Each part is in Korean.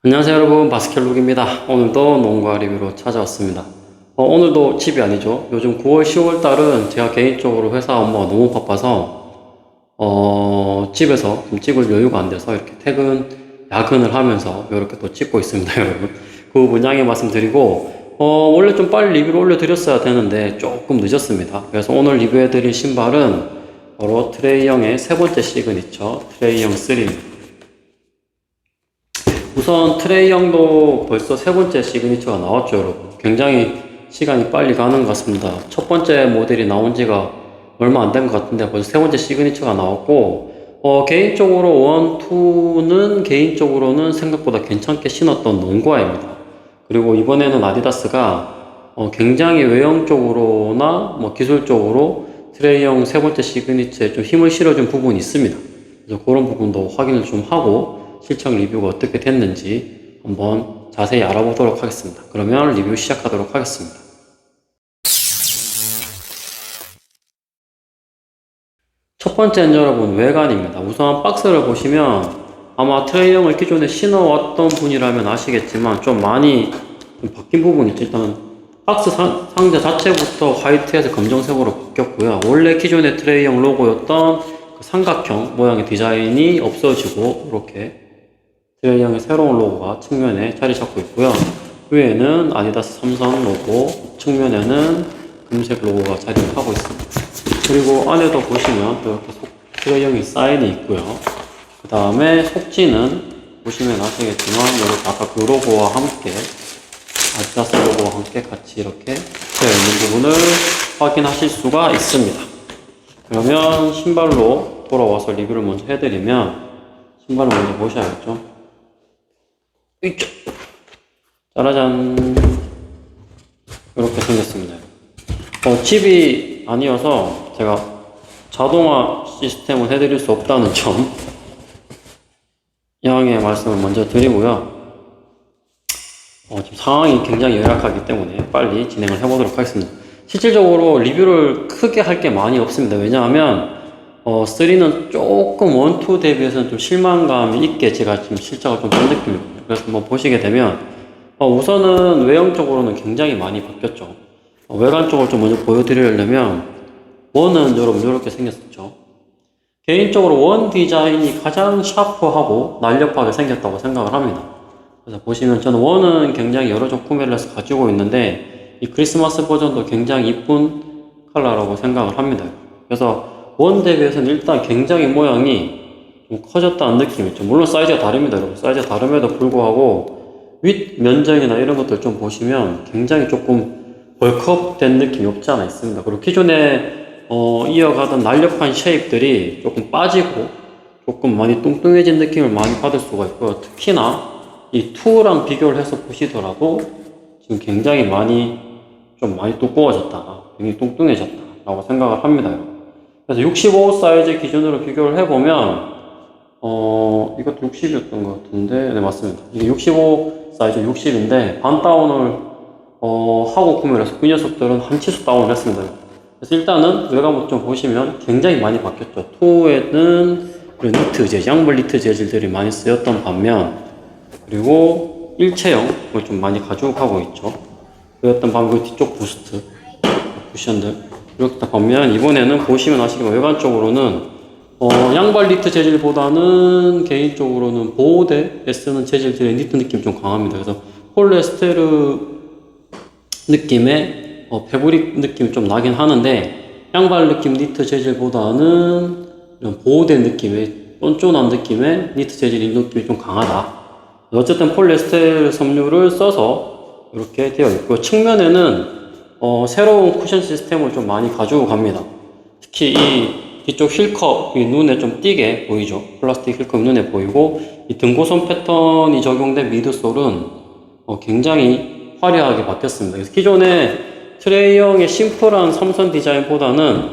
안녕하세요 여러분, 바스켓룩입니다. 오늘도 농구화 리뷰로 찾아왔습니다. 오늘도 집이 아니죠. 요즘 9월 10월 달은 제가 개인적으로 회사 업무가 너무 바빠서 집에서 좀 찍을 여유가 안 돼서 이렇게 야근을 하면서 이렇게 또 찍고 있습니다. 여러분, 그 부분 양해 말씀드리고, 원래 좀 빨리 리뷰를 올려드렸어야 되는데 조금 늦었습니다. 그래서 오늘 리뷰해드릴 신발은 바로 트레이형의 세 번째 시그니처 트레이형 3입니다. 우선 트레이형도 벌써 세 번째 시그니처가 나왔죠, 여러분. 굉장히 시간이 빨리 가는 것 같습니다. 첫 번째 모델이 나온 지가 얼마 안 된 것 같은데 벌써 세 번째 시그니처가 나왔고, 개인적으로 1, 2는 개인적으로는 생각보다 괜찮게 신었던 농구화입니다. 그리고 이번에는 아디다스가 굉장히 외형적으로나 뭐 기술적으로 트레이형 세 번째 시그니처에 좀 힘을 실어준 부분이 있습니다. 그래서 그런 부분도 확인을 좀 하고 실청 리뷰가 어떻게 됐는지 한번 자세히 알아보도록 하겠습니다. 그러면 리뷰 시작하도록 하겠습니다. 첫 번째는 여러분, 외관입니다. 우선 박스를 보시면 아마 트레이형을 기존에 신어왔던 분이라면 아시겠지만 좀 많이 바뀐 부분이 있죠. 일단 박스 상자 자체부터 화이트에서 검정색으로 바뀌었고요. 원래 기존의 트레이형 로고였던 그 삼각형 모양의 디자인이 없어지고 이렇게 트레이형의 새로운 로고가 측면에 자리 잡고 있고요. 위에는 아디다스 삼선 로고, 측면에는 금색 로고가 자리를 하고 있습니다. 그리고 안에도 보시면 이렇게 트레이형의 사인이 있고요. 그 다음에 속지는 보시면 아시겠지만 이렇게 아까 그 로고와 함께 아디다스 로고와 함께 같이 이렇게 되어 있는 부분을 확인하실 수가 있습니다. 그러면 신발로 돌아와서 리뷰를 먼저 해드리면 신발을 먼저 보셔야겠죠. 이쪽 짜라잔, 이렇게 생겼습니다. 집이 아니어서 제가 자동화 시스템을 해드릴 수 없다는 점 양해 말씀을 먼저 드리고요. 지금 상황이 굉장히 열악하기 때문에 빨리 진행을 해보도록 하겠습니다. 실질적으로 리뷰를 크게 할 게 많이 없습니다. 왜냐하면 3는 조금 1, 2 대비해서는 좀 실망감이 있게 제가 지금 실적을 좀 본 느낌이거든요. 그래서 한번 보시게 되면 우선은 외형적으로는 굉장히 많이 바뀌었죠. 외관 쪽을 좀 먼저 보여드리려면 1은 여러분 이렇게 생겼었죠. 개인적으로 1 디자인이 가장 샤프하고 날렵하게 생겼다고 생각을 합니다. 그래서 보시면 저는 1은 굉장히 여러 종 구매를 해서 가지고 있는데 이 크리스마스 버전도 굉장히 이쁜 컬러라고 생각을 합니다. 그래서 1 대비해서는 일단 굉장히 모양이 좀 커졌다는 느낌이 있죠. 물론 사이즈가 다릅니다, 여러분. 사이즈가 다름에도 불구하고 윗 면적이나 이런 것들 좀 보시면 굉장히 조금 벌크업된 느낌이 없지 않아 있습니다. 그리고 기존에 이어가던 날렵한 쉐입들이 조금 빠지고 조금 많이 뚱뚱해진 느낌을 많이 받을 수가 있고요. 특히나 이 2랑 비교를 해서 보시더라도 지금 굉장히 많이 두꺼워졌다, 굉장히 뚱뚱해졌다 라고 생각을 합니다, 여러분. 그래서 65 사이즈 기준으로 비교를 해보면 이것도 60이었던 것 같은데, 네, 맞습니다. 이게 65 사이즈 60인데 반 다운을 하고 구매를 해서 그 녀석들은 한 치수 다운을 했습니다. 그래서 일단은 외관부터 좀 보시면 굉장히 많이 바뀌었죠. 2에는 니트 재질, 양벌 니트 재질들이 많이 쓰였던 반면, 그리고 일체형을 좀 많이 가져가고 있죠. 그랬던 반면 뒤쪽 부스트 쿠션들 이렇게 딱 보면 이번에는 보시면 아시겠지만 외관적으로는 양발 니트 재질보다는 개인적으로는 보호대에 쓰는 재질들의 니트 느낌이 좀 강합니다. 그래서 폴리에스테르 느낌의 패브릭 느낌이 좀 나긴 하는데, 양발 느낌 니트 재질보다는 이런 보호대 느낌의 쫀쫀한 느낌의 니트 재질의 느낌이 좀 강하다. 어쨌든 폴리에스테르 섬유를 써서 이렇게 되어 있고, 측면에는 새로운 쿠션 시스템을 좀 많이 가지고 갑니다. 특히 이 뒤쪽 힐컵이 눈에 좀 띄게 보이죠. 플라스틱 힐컵이 눈에 보이고, 이 등고선 패턴이 적용된 미드솔은 굉장히 화려하게 바뀌었습니다. 그래서 기존의 트레이형의 심플한 삼선 디자인보다는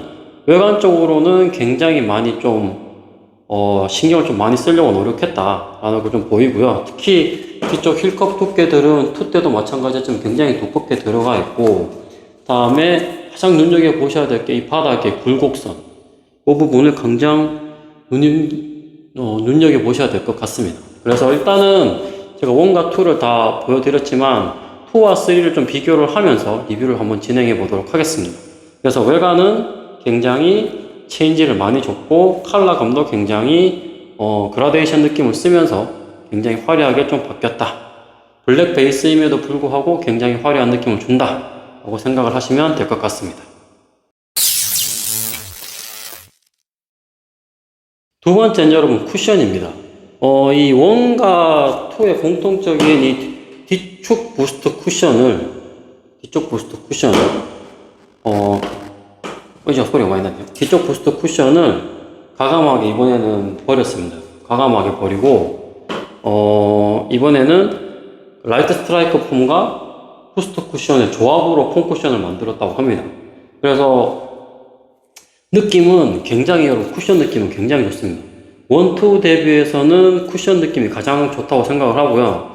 외관적으로는 굉장히 많이 신경을 좀 많이 쓰려고 노력했다라는 걸 좀 보이고요. 특히 뒤쪽 힐컵 두께들은 2 때도 마찬가지지만 굉장히 두껍게 들어가 있고, 다음에 가장 눈여겨보셔야 될 게 이 바닥의 굴곡선, 그 부분을 가장 눈여겨보셔야 될 것 같습니다. 그래서 일단은 제가 1과 2를 다 보여드렸지만 2와 3를 좀 비교를 하면서 리뷰를 한번 진행해 보도록 하겠습니다. 그래서 외관은 굉장히 체인지를 많이 줬고 컬러감도 굉장히 그라데이션 느낌을 쓰면서 굉장히 화려하게 좀 바뀌었다. 블랙 베이스임에도 불구하고 굉장히 화려한 느낌을 준다 라고 생각을 하시면 될 것 같습니다. 두 번째는 여러분 쿠션입니다. 이 1과 2의 공통적인 이 뒤축 부스트 쿠션을 소리가 많이 나네요. 뒤쪽 부스트 쿠션을 과감하게 이번에는 버렸습니다. 과감하게 버리고 이번에는 라이트 스트라이크 폼과 부스트 쿠션의 조합으로 폼 쿠션을 만들었다고 합니다. 그래서 느낌은 굉장히, 여러분, 쿠션 느낌은 굉장히 좋습니다. 1, 2 대비해서는 쿠션 느낌이 가장 좋다고 생각을 하고요.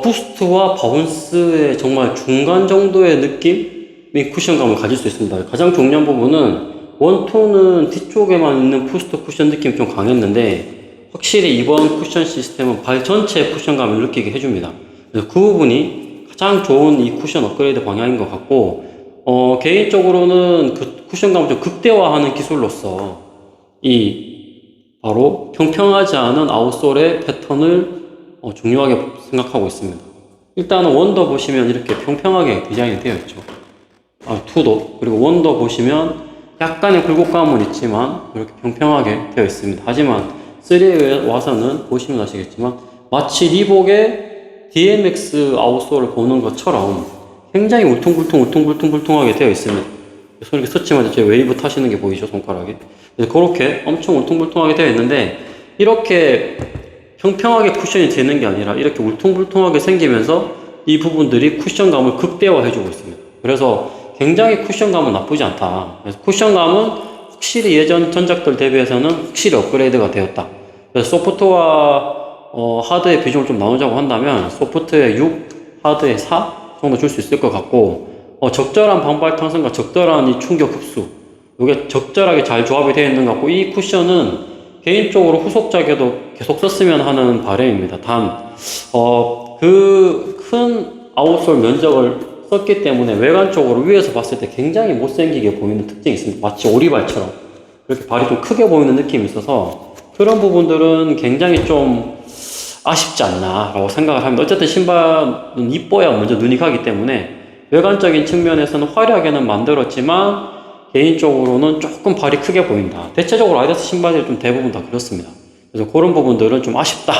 부스트와 바운스의 정말 중간 정도의 느낌의 쿠션감을 가질 수 있습니다. 가장 중요한 부분은 1, 2는 뒤쪽에만 있는 부스트 쿠션 느낌이 좀 강했는데 확실히 이번 쿠션 시스템은 발 전체의 쿠션감을 느끼게 해줍니다. 그래서 그 부분이 가장 좋은 이 쿠션 업그레이드 방향인 것 같고 개인적으로는 그 쿠션감을 좀 극대화하는 기술로서 바로 평평하지 않은 아웃솔의 패턴을 중요하게 생각하고 있습니다. 일단은 원더 보시면 이렇게 평평하게 디자인이 되어 있죠. 투도. 그리고 원더 보시면 약간의 굴곡감은 있지만 이렇게 평평하게 되어 있습니다. 하지만 3에 와서는 보시면 아시겠지만 마치 리복의 DMX 아웃솔을 보는 것처럼 굉장히 울퉁불퉁하게 되어 있습니다. 손 이렇게 스치면 제 웨이브 타시는 게 보이죠, 손가락에. 그렇게 엄청 울퉁불퉁하게 되어 있는데 이렇게 평평하게 쿠션이 되는 게 아니라 이렇게 울퉁불퉁하게 생기면서 이 부분들이 쿠션감을 극대화해주고 있습니다. 그래서 굉장히 쿠션감은 나쁘지 않다. 그래서 쿠션감은 확실히 예전 전작들 대비해서는 확실히 업그레이드가 되었다. 그래서 소프트와 하드의 비중을 좀 나누자고 한다면 소프트의 6, 하드의 4 정도 줄 수 있을 것 같고 적절한 반발 탄성과 적절한 이 충격 흡수 이게 적절하게 잘 조합이 되어 있는 것 같고 이 쿠션은 개인적으로 후속작에도 계속 썼으면 하는 바람입니다. 그 큰 아웃솔 면적을 썼기 때문에 외관적으로 위에서 봤을 때 굉장히 못생기게 보이는 특징이 있습니다. 마치 오리발처럼 이렇게 발이 좀 크게 보이는 느낌이 있어서 그런 부분들은 굉장히 좀 아쉽지 않나 라고 생각을 합니다. 어쨌든 신발은 이뻐야 먼저 눈이 가기 때문에 외관적인 측면에서는 화려하게는 만들었지만 개인적으로는 조금 발이 크게 보인다. 대체적으로 아디다스 신발들이 좀 대부분 다 그렇습니다. 그래서 그런 부분들은 좀 아쉽다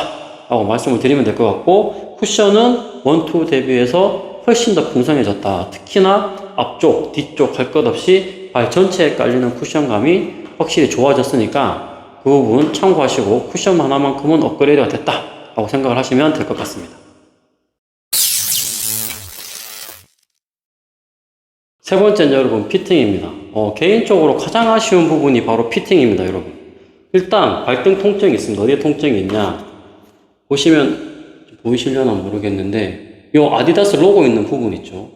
라고 말씀을 드리면 될 것 같고 쿠션은 1, 2 대비해서 훨씬 더 풍성해졌다. 특히나 앞쪽, 뒤쪽 할 것 없이 발 전체에 깔리는 쿠션감이 확실히 좋아졌으니까 그 부분 참고하시고 쿠션 하나만큼은 업그레이드가 됐다 라고 생각을 하시면 될 것 같습니다. 세 번째는 여러분 피팅입니다. 개인적으로 가장 아쉬운 부분이 바로 피팅입니다, 여러분. 일단 발등 통증이 있습니다. 어디에 통증이 있냐? 보시면 보이시려나 모르겠는데 요 아디다스 로고 있는 부분 있죠.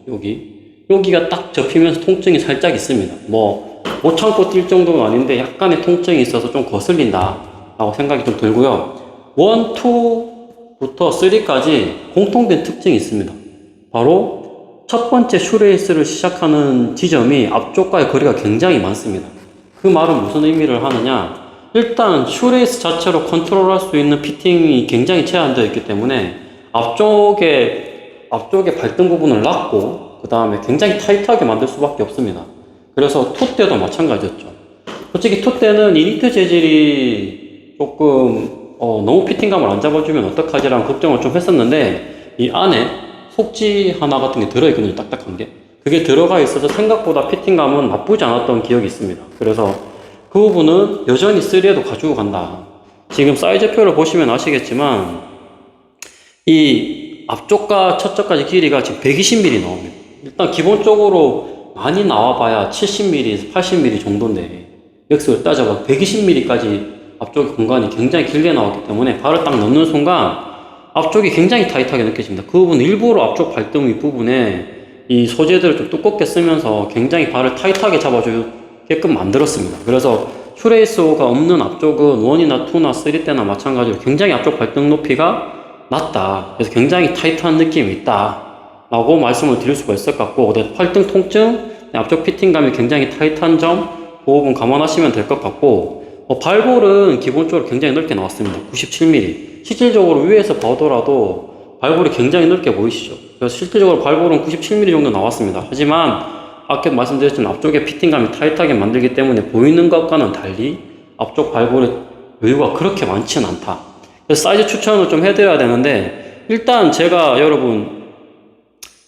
여기가 딱 접히면서 통증이 살짝 있습니다. 못 참고 뛸 정도는 아닌데 약간의 통증이 있어서 좀 거슬린다 라고 생각이 좀 들고요. 1, 2부터 3까지 공통된 특징이 있습니다. 바로 첫 번째 슈레이스를 시작하는 지점이 앞쪽과의 거리가 굉장히 많습니다. 그 말은 무슨 의미를 하느냐? 일단 슈레이스 자체로 컨트롤할 수 있는 피팅이 굉장히 제한되어 있기 때문에 앞쪽에 발등 부분을 놨고 그 다음에 굉장히 타이트하게 만들 수밖에 없습니다. 그래서 투 때도 마찬가지였죠. 솔직히 투 때는 이 니트 재질이 조금 너무 피팅감을 안 잡아주면 어떡하지라는 걱정을 좀 했었는데 이 안에 속지 하나 같은 게 들어있거든요. 딱딱한 게. 그게 들어가 있어서 생각보다 피팅감은 나쁘지 않았던 기억이 있습니다. 그래서 그 부분은 여전히 3에도 가지고 간다. 지금 사이즈표를 보시면 아시겠지만 이 앞쪽과 첫쪽까지 길이가 지금 120mm 나옵니다. 일단 기본적으로 많이 나와봐야 70mm, 80mm 정도인데 역습을 따져봐 120mm까지 앞쪽 공간이 굉장히 길게 나왔기 때문에 발을 딱 넣는 순간 앞쪽이 굉장히 타이트하게 느껴집니다. 그 부분 일부러 앞쪽 발등 윗부분에 이 소재들을 좀 두껍게 쓰면서 굉장히 발을 타이트하게 잡아주게끔 만들었습니다. 그래서 슈레이스호가 없는 앞쪽은 1이나 2나 3 때나 마찬가지로 굉장히 앞쪽 발등 높이가 낮다. 그래서 굉장히 타이트한 느낌이 있다 라고 말씀을 드릴 수가 있을 것 같고, 팔등 통증, 앞쪽 피팅감이 굉장히 타이트한 점, 그 부분 감안하시면 될 것 같고, 발볼은 기본적으로 굉장히 넓게 나왔습니다. 97mm. 실질적으로 위에서 보더라도 발볼이 굉장히 넓게 보이시죠? 그래서 실질적으로 발볼은 97mm 정도 나왔습니다. 하지만 아까 말씀드렸지만 앞쪽에 피팅감이 타이트하게 만들기 때문에 보이는 것과는 달리 앞쪽 발볼의 여유가 그렇게 많지는 않다. 그래서 사이즈 추천을 좀 해드려야 되는데, 일단 제가 여러분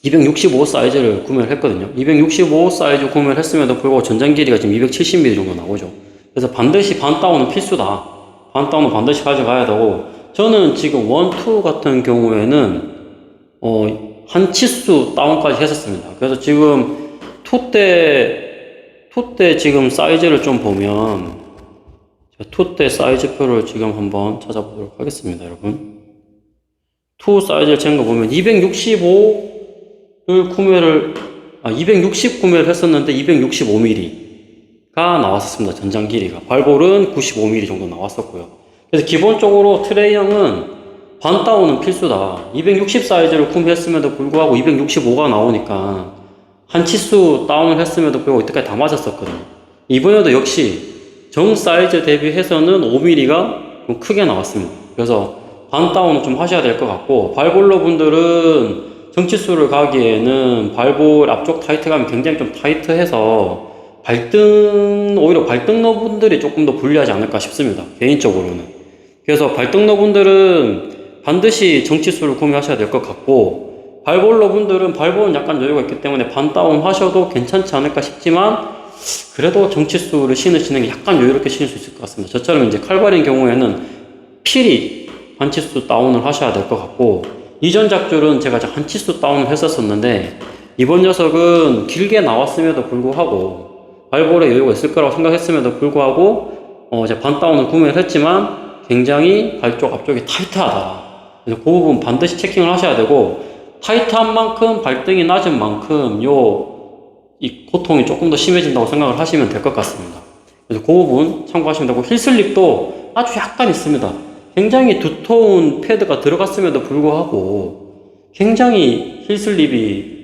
265 사이즈를 구매를 했거든요. 265 사이즈 구매를 했음에도 불구하고 전장 길이가 지금 270mm 정도 나오죠. 그래서 반드시 반 다운은 필수다. 반 다운은 반드시 가져가야 되고, 저는 지금 1, 2 같은 경우에는 한 치수 다운까지 했었습니다. 그래서 지금 2 때 지금 사이즈를 좀 보면, 2 때 사이즈표를 지금 한번 찾아보도록 하겠습니다, 여러분. 2 사이즈를 잰 거 보면 260 구매를 했었는데 265mm가 나왔었습니다. 전장 길이가. 발볼은 95mm 정도 나왔었고요. 그래서 기본적으로 트레이형은 반 다운은 필수다. 260 사이즈를 구매했음에도 불구하고 265가 나오니까 한 치수 다운을 했음에도 불구하고 이때까지 다 맞았었거든요. 이번에도 역시 정 사이즈 대비해서는 5mm가 좀 크게 나왔습니다. 그래서 반 다운은 좀 하셔야 될 것 같고, 발볼러 분들은 정치수를 가기에는 발볼 앞쪽 타이트감이 굉장히 좀 타이트해서 오히려 발등러 분들이 조금 더 불리하지 않을까 싶습니다. 개인적으로는. 그래서 발등러 분들은 반드시 정치수를 구매하셔야 될 것 같고, 발볼러 분들은 발볼은 약간 여유가 있기 때문에 반 다운 하셔도 괜찮지 않을까 싶지만, 그래도 정치수를 신으시는 게 약간 여유롭게 신을 수 있을 것 같습니다. 저처럼 이제 칼발인 경우에는 필히 반 치수 다운을 하셔야 될 것 같고, 이전 작줄은 제가 한 치수 다운을 했었었는데, 이번 녀석은 길게 나왔음에도 불구하고 발볼에 여유가 있을 거라고 생각했음에도 불구하고 제가 반 다운을 구매를 했지만 굉장히 발 쪽 앞쪽이 타이트하다. 그래서 그 부분 반드시 체킹을 하셔야 되고, 타이트한 만큼 발등이 낮은 만큼 이 고통이 조금 더 심해진다고 생각을 하시면 될 것 같습니다. 그래서 그 부분 참고하시면 되고, 힐슬립도 아주 약간 있습니다. 굉장히 두터운 패드가 들어갔음에도 불구하고 굉장히 힐슬립이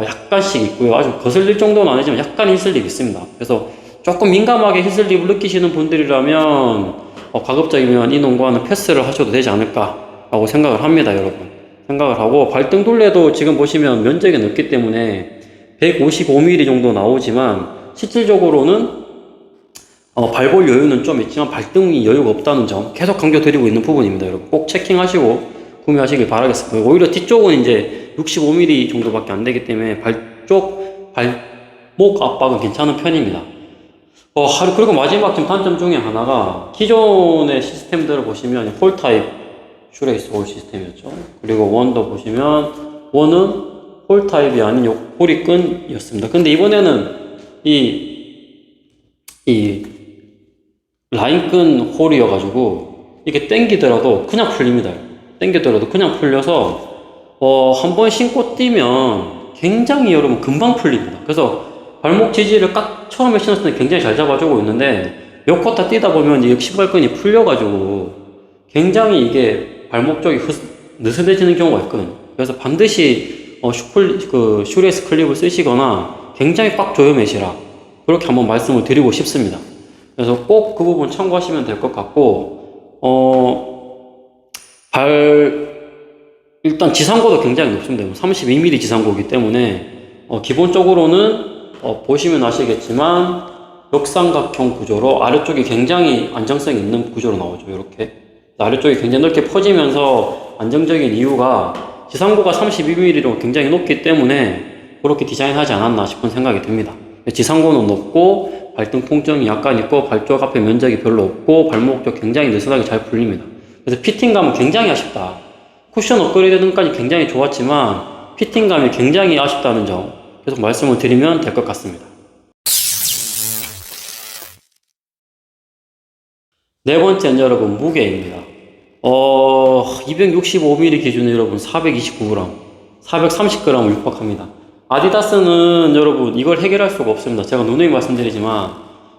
약간씩 있고요. 아주 거슬릴 정도는 아니지만 약간 힐슬립이 있습니다. 그래서 조금 민감하게 힐슬립을 느끼시는 분들이라면 가급적이면 이 농구화는 패스를 하셔도 되지 않을까 라고 생각을 합니다, 여러분. 생각을 하고, 발등 둘레도 지금 보시면 면적이 넓기 때문에 155mm 정도 나오지만 실질적으로는 발볼 여유는 좀 있지만 발등이 여유가 없다는 점 계속 강조드리고 있는 부분입니다. 여러분 꼭 체킹하시고 구매하시길 바라겠습니다. 오히려 뒤쪽은 이제 65mm 정도밖에 안 되기 때문에 발목 압박은 괜찮은 편입니다. 그리고 마지막 지금 단점 중에 하나가, 기존의 시스템들을 보시면 홀 타입 슈레이스 홀 시스템이었죠. 그리고 원도 보시면 원은 홀 타입이 아닌 홀이 끈이었습니다. 근데 이번에는 이 라인끈 홀이어가지고 이게 땡기더라도 그냥 풀립니다. 땡기더라도 그냥 풀려서 한 번 신고 뛰면 굉장히 여러분 금방 풀립니다. 그래서 발목 지지를 처음에 신었을 때 굉장히 잘 잡아주고 있는데 몇 쿼터 뛰다 보면 이 신발끈이 풀려가지고 굉장히 이게 발목 쪽이 느슨해지는 경우가 있거든요. 그래서 반드시 슈레이스 클립을 쓰시거나 굉장히 꽉 조여 매시라, 그렇게 한번 말씀을 드리고 싶습니다. 그래서 꼭 그 부분 참고하시면 될 것 같고, 일단 지상고도 굉장히 높습니다. 32mm 지상고이기 때문에 기본적으로는 보시면 아시겠지만 역삼각형 구조로 아래쪽이 굉장히 안정성 있는 구조로 나오죠. 이렇게 아래쪽이 굉장히 넓게 퍼지면서 안정적인 이유가 지상고가 32mm로 굉장히 높기 때문에 그렇게 디자인하지 않았나 싶은 생각이 듭니다. 지상고는 높고 발등 통증이 약간 있고 발쪽 앞에 면적이 별로 없고 발목 쪽 굉장히 느슨하게 잘 풀립니다. 그래서 피팅감은 굉장히 아쉽다. 쿠션 업그레이드 등까지 굉장히 좋았지만 피팅감이 굉장히 아쉽다는 점 계속 말씀을 드리면 될 것 같습니다. 네 번째는 여러분 무게입니다. 265mm 기준으로 여러분 429g, 430g을 육박합니다. 아디다스는 여러분 이걸 해결할 수가 없습니다. 제가 누누이 말씀드리지만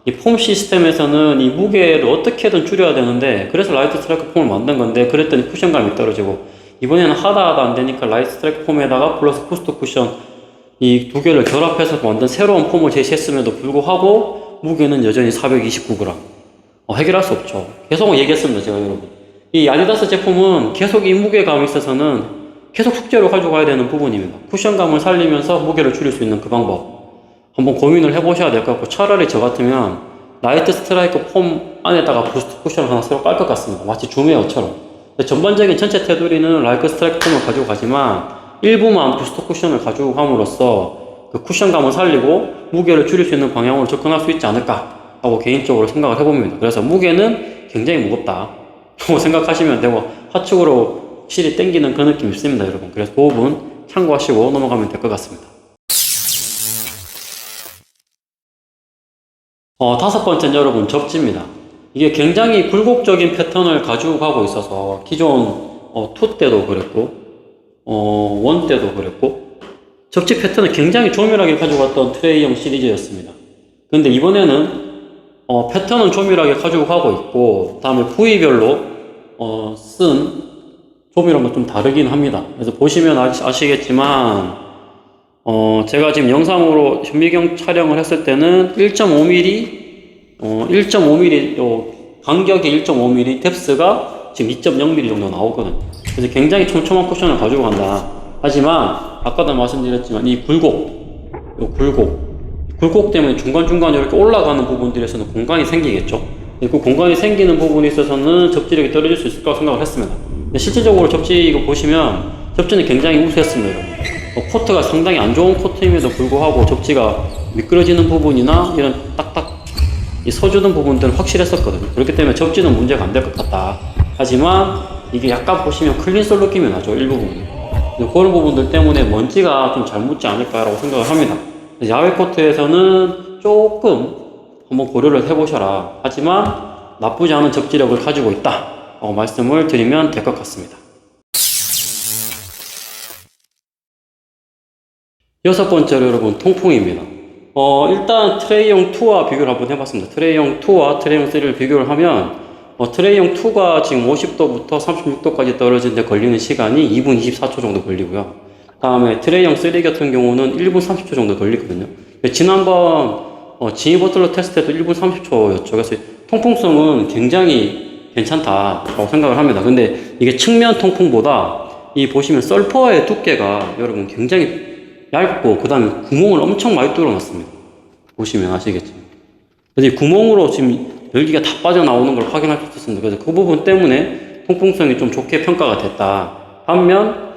이 폼 시스템에서는 이 무게를 어떻게든 줄여야 되는데, 그래서 라이트 스트라이크 폼을 만든 건데, 그랬더니 쿠션감이 떨어지고, 이번에는 하다 안 되니까 라이트 스트라이크 폼에다가 플러스 부스트 쿠션 이 두 개를 결합해서 만든 새로운 폼을 제시했음에도 불구하고 무게는 여전히 429g. 해결할 수 없죠. 계속 얘기했습니다, 제가 여러분. 이 아디다스 제품은 계속 이 무게감에 있어서는 계속 숙제로 가져가야 되는 부분입니다. 쿠션감을 살리면서 무게를 줄일 수 있는 그 방법. 한번 고민을 해보셔야 될 것 같고, 차라리 저 같으면 라이트 스트라이크 폼 안에다가 부스트 쿠션을 하나 새로 깔 것 같습니다. 마치 줌웨어처럼. 전반적인 전체 테두리는 라이트 스트라이크 폼을 가지고 가지만 일부만 부스트 쿠션을 가지고 감으로써 그 쿠션감을 살리고 무게를 줄일 수 있는 방향으로 접근할 수 있지 않을까 하고 개인적으로 생각을 해봅니다. 그래서 무게는 굉장히 무겁다 라고 생각하시면 되고, 하축으로 확실히 당기는 그런 느낌이 있습니다, 여러분. 그래서 그 부분 참고하시고 넘어가면 될 것 같습니다. 다섯 번째는 여러분, 접지입니다. 이게 굉장히 굴곡적인 패턴을 가지고 가고 있어서 기존 2 때도 그랬고 1 때도 그랬고 접지 패턴을 굉장히 조밀하게 가져갔던 트레이형 시리즈였습니다. 근데 이번에는 패턴은 조밀하게 가지고 가고 있고, 다음에 부위별로 쓴 조밀함도 좀 다르긴 합니다. 그래서 보시면 아시겠지만 제가 지금 영상으로 현미경 촬영을 했을 때는 1.5mm 1.5mm 간격이 1.5mm, 뎁스가 지금 2.0mm 정도 나오거든요. 그래서 굉장히 촘촘한 쿠션을 가지고 간다. 하지만 아까도 말씀드렸지만 이 굴곡 때문에 중간중간 이렇게 올라가는 부분들에서는 공간이 생기겠죠. 그 공간이 생기는 부분에 있어서는 접지력이 떨어질 수 있을 거라고 생각을 했습니다. 근데 실질적으로 접지 이거 보시면 접지는 굉장히 우수했습니다, 여러분. 코트가 상당히 안 좋은 코트임에도 불구하고 접지가 미끄러지는 부분이나 이런 딱딱 이 서주는 부분들은 확실했었거든요. 그렇기 때문에 접지는 문제가 안 될 것 같다. 하지만 이게 약간 보시면 클린솔 느낌이 나죠, 일부분이. 그런 부분들 때문에 먼지가 좀 잘 묻지 않을까라고 생각을 합니다. 야외 코트에서는 조금 한번 고려를 해보셔라. 하지만 나쁘지 않은 접지력을 가지고 있다 라고 말씀을 드리면 될 것 같습니다. 여섯 번째로 여러분, 통풍입니다. 일단 트레이형 2와 비교를 한번 해봤습니다. 트레이형 2와 트레이형 3를 비교를 하면 트레이형 2가 지금 50도부터 36도까지 떨어지는데 걸리는 시간이 2분 24초 정도 걸리고요. 다음에 트레이형 3 같은 경우는 1분 30초 정도 걸리거든요. 지난번 지니 버틀러 테스트 때도 1분 30초였죠. 그래서 통풍성은 굉장히 괜찮다라고 생각을 합니다. 근데 이게 측면 통풍보다 이 보시면 설퍼의 두께가 여러분 굉장히 얇고, 그 다음에 구멍을 엄청 많이 뚫어놨습니다. 보시면 아시겠죠. 그래서 이 구멍으로 지금 열기가 다 빠져나오는 걸 확인할 수 있습니다. 그래서 그 부분 때문에 통풍성이 좀 좋게 평가가 됐다. 반면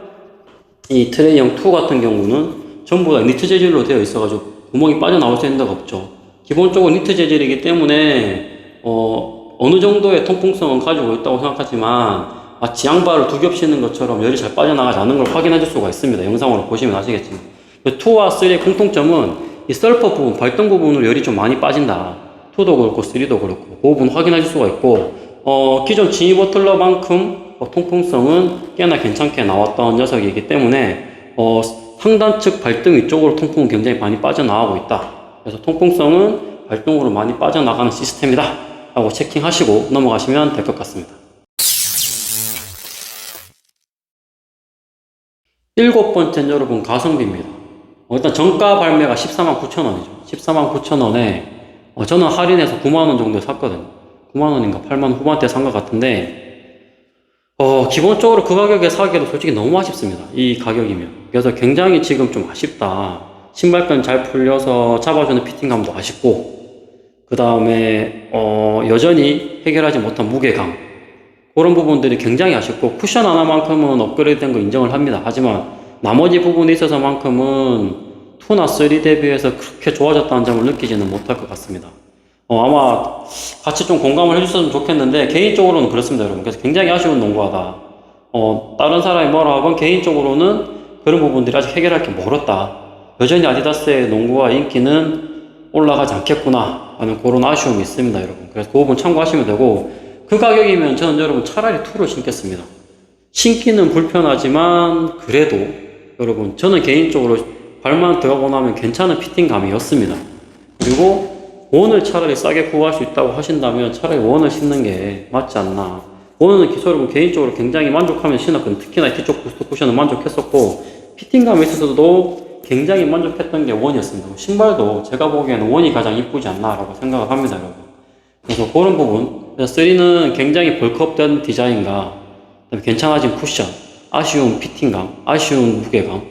이 트레이형 2 같은 경우는 전부 다 니트 재질로 되어 있어가지고 구멍이 빠져나올 수 있는 데가 없죠. 기본적으로 니트 재질이기 때문에 어느 정도의 통풍성은 가지고 있다고 생각하지만 마치 양발을 두 겹치는 것처럼 열이 잘 빠져나가지 않는 걸 확인하실 수가 있습니다. 영상으로 보시면 아시겠지만 2와 3의 공통점은 이 설퍼 부분, 발등 부분으로 열이 좀 많이 빠진다. 2도 그렇고 3도 그렇고 그 부분 확인하실 수가 있고, 기존 지니 버틀러만큼 통풍성은 꽤나 괜찮게 나왔던 녀석이기 때문에 상단 측 발등 위쪽으로 통풍은 굉장히 많이 빠져나가고 있다. 그래서 통풍성은 발등으로 많이 빠져나가는 시스템이다 라고 체킹하시고 넘어가시면 될 것 같습니다. 일곱 번째는 여러분, 가성비입니다. 일단 정가 발매가 149,000원이죠. 149,000원에 저는 할인해서 9만원 정도에 샀거든요. 9만원인가 8만원 후반대 산 것 같은데 기본적으로 그 가격에 사기에도 솔직히 너무 아쉽습니다. 이 가격이면. 그래서 굉장히 지금 좀 아쉽다. 신발끈 잘 풀려서 잡아주는 피팅감도 아쉽고, 그 다음에 여전히 해결하지 못한 무게감, 그런 부분들이 굉장히 아쉽고, 쿠션 하나만큼은 업그레이드 된 거 인정을 합니다. 하지만 나머지 부분에 있어서만큼은 2나 3 대비해서 그렇게 좋아졌다는 점을 느끼지는 못할 것 같습니다. 아마 같이 좀 공감을 해주셨으면 좋겠는데, 개인적으로는 그렇습니다, 여러분. 그래서 굉장히 아쉬운 농구하다. 다른 사람이 뭐라 하건 개인적으로는 그런 부분들이 아직 해결할 게 멀었다. 여전히 아디다스의 농구와 인기는 올라가지 않겠구나 하는 그런 아쉬움이 있습니다, 여러분. 그래서 그 부분 참고하시면 되고, 그 가격이면 저는 여러분 차라리 2를 신겠습니다. 신기는 불편하지만 그래도 여러분, 저는 개인적으로 발만 들어가고 나면 괜찮은 피팅감이었습니다. 그리고 원을 차라리 싸게 구할 수 있다고 하신다면 차라리 원을 신는 게 맞지 않나. 원은 기초로 개인적으로 굉장히 만족하면서 신었거든요. 특히나 뒤쪽 부스트 쿠션은 만족했었고, 피팅감에 있어서도 굉장히 만족했던 게 원이었습니다. 신발도 제가 보기에는 원이 가장 이쁘지 않나라고 생각을 합니다, 여러분. 그래서 그런 부분, 3는 굉장히 벌크업된 디자인과 그다음에 괜찮아진 쿠션, 아쉬운 피팅감, 아쉬운 무게감,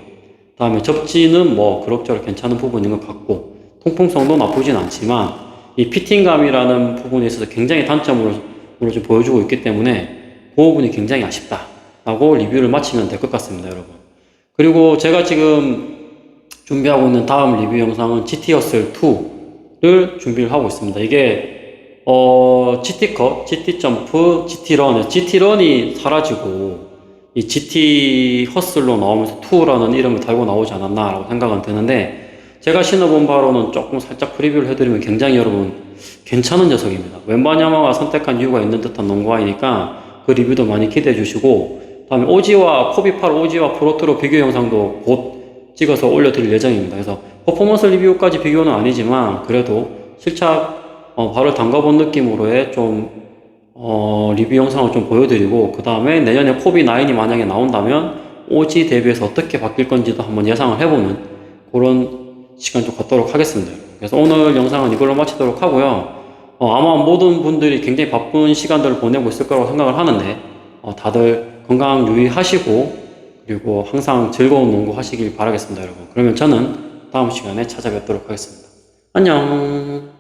다음에 접지는 뭐 그럭저럭 괜찮은 부분인 것 같고, 통풍성도 나쁘진 않지만 이 피팅감이라는 부분에 있어서 굉장히 단점으로 좀 보여주고 있기 때문에 그 부분이 굉장히 아쉽다라고 리뷰를 마치면 될 것 같습니다, 여러분. 그리고 제가 지금 준비하고 있는 다음 리뷰 영상은 GT 허슬 2를 준비를 하고 있습니다. 이게 GT컷, GT점프, GT런, GT런이 사라지고 이 GT 허슬로 나오면서 2라는 이름을 달고 나오지 않았나라고 생각은 드는데, 제가 신어본 바로는 조금 살짝 프리뷰를 해드리면 굉장히 여러분 괜찮은 녀석입니다. 웬바냐마가 선택한 이유가 있는 듯한 농구화이니까 그 리뷰도 많이 기대해 주시고, 다음에 오지와 코비8 오지와 프로트로 비교 영상도 곧 찍어서 올려드릴 예정입니다. 그래서 퍼포먼스 리뷰까지 비교는 아니지만 그래도 실착 발을 담가본 느낌으로의 좀 리뷰 영상을 좀 보여드리고, 그 다음에 내년에 코비9이 만약에 나온다면 오지 대비해서 어떻게 바뀔 건지도 한번 예상을 해보는 그런 시간 좀 갖도록 하겠습니다. 그래서 오늘 영상은 이걸로 마치도록 하고요. 아마 모든 분들이 굉장히 바쁜 시간들을 보내고 있을 거라고 생각을 하는데, 다들 건강 유의하시고 그리고 항상 즐거운 농구 하시길 바라겠습니다, 여러분. 그러면 저는 다음 시간에 찾아뵙도록 하겠습니다. 안녕.